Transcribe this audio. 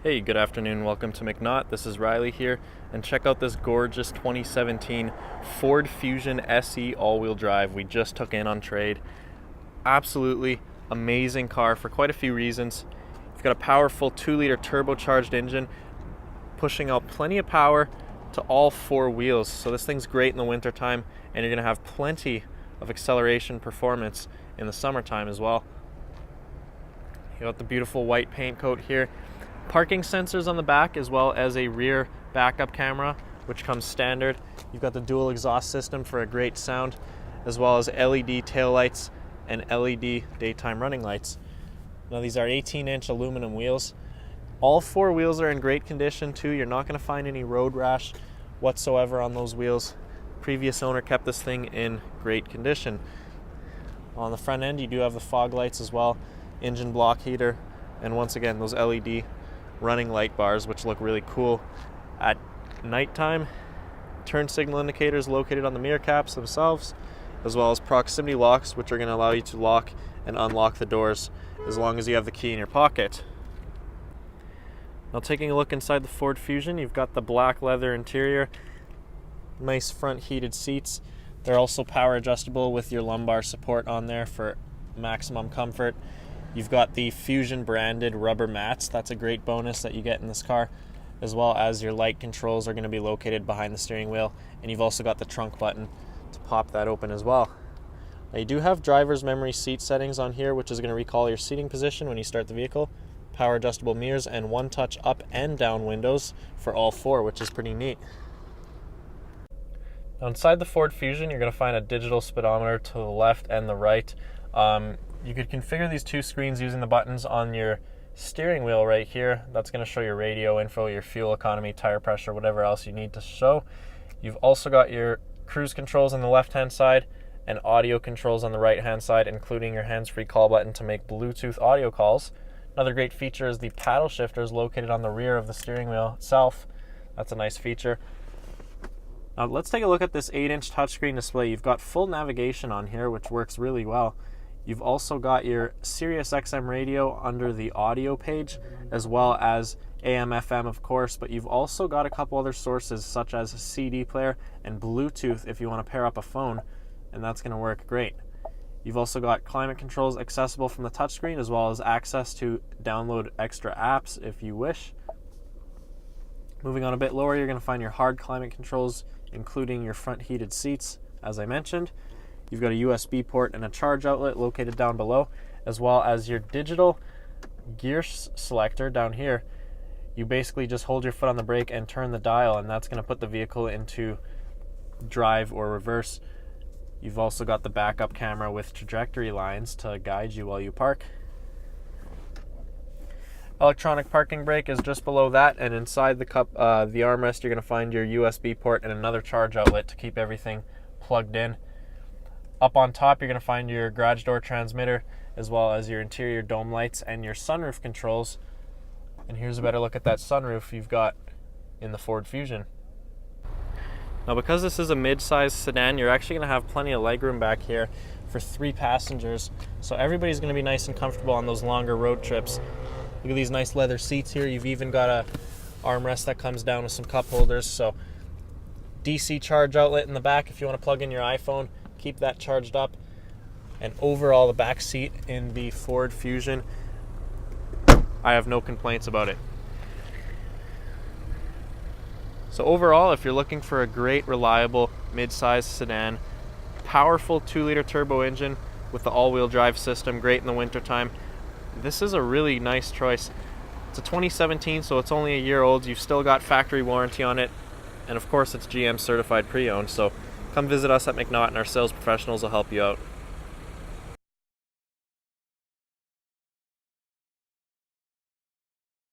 Hey, good afternoon. Welcome to McNaught. This is Riley here, and check out this gorgeous 2017 Ford Fusion SE all-wheel drive we just took in on trade. Absolutely amazing car for quite a few reasons. It's got a powerful 2-liter turbocharged engine pushing out plenty of power to all four wheels. So this thing's great in the wintertime, and you're going to have plenty of acceleration performance in the summertime as well. You got the beautiful white paint coat here. Parking sensors on the back, as well as a rear backup camera, which comes standard. You've got the dual exhaust system for a great sound, as well as LED taillights and LED daytime running lights. Now these are 18-inch aluminum wheels. All four wheels are in great condition too. You're not going to find any road rash whatsoever on those wheels. Previous owner kept this thing in great condition. On the front end, you do have the fog lights as well, engine block heater, and once again those LED running light bars, which look really cool at nighttime. Turn signal indicators located on the mirror caps themselves, as well as proximity locks, which are going to allow you to lock and unlock the doors as long as you have the key in your pocket. Now taking a look inside the Ford Fusion, you've got the black leather interior, nice front heated seats. They're also power adjustable with your lumbar support on there for maximum comfort. You've got the Fusion branded rubber mats. That's a great bonus that you get in this car, as well as your light controls are going to be located behind the steering wheel, and you've also got the trunk button to pop that open as well. Now you do have driver's memory seat settings on here, which is going to recall your seating position when you start the vehicle, power adjustable mirrors, and one-touch up and down windows for all four, which is pretty neat. Now inside the Ford Fusion, you're going to find a digital speedometer to the left and the right. You could configure these two screens using the buttons on your steering wheel right here. That's going to show your radio info, your fuel economy, tire pressure, whatever else you need to show. You've also got your cruise controls on the left-hand side and audio controls on the right-hand side, including your hands-free call button to make Bluetooth audio calls. Another great feature is the paddle shifters located on the rear of the steering wheel itself. That's a nice feature. Now let's take a look at this 8-inch touchscreen display. You've got full navigation on here, which works really well. You've also got your Sirius XM radio under the audio page, as well as AM FM, of course, but you've also got a couple other sources such as a CD player and Bluetooth if you want to pair up a phone, and that's going to work great. You've also got climate controls accessible from the touchscreen, as well as access to download extra apps if you wish. Moving on a bit lower, you're going to find your hard climate controls, including your front heated seats, as I mentioned. You've got a USB port and a charge outlet located down below, as well as your digital gear selector down here. You basically just hold your foot on the brake and turn the dial, and that's going to put the vehicle into drive or reverse. You've also got the backup camera with trajectory lines to guide you while you park. Electronic parking brake is just below that, and inside the armrest you're going to find your USB port and another charge outlet to keep everything plugged in. Up on top, you're going to find your garage door transmitter, as well as your interior dome lights and your sunroof controls. And here's a better look at that sunroof you've got in the Ford Fusion. Now, because this is a mid-size sedan, you're actually going to have plenty of legroom back here for 3 passengers. So everybody's going to be nice and comfortable on those longer road trips. Look at these nice leather seats here. You've even got a armrest that comes down with some cup holders. So DC charge outlet in the back if you want to plug in your iPhone. Keep that charged up. And overall, the back seat in the Ford Fusion, I have no complaints about it. So overall, if you're looking for a great, reliable, mid-size sedan, powerful 2-liter turbo engine with the all-wheel drive system, great in the wintertime, this is a really nice choice. It's a 2017, so it's only a year old. You've still got factory warranty on it, and of course it's GM certified pre-owned, so come visit us at McNaught and our sales professionals will help you out.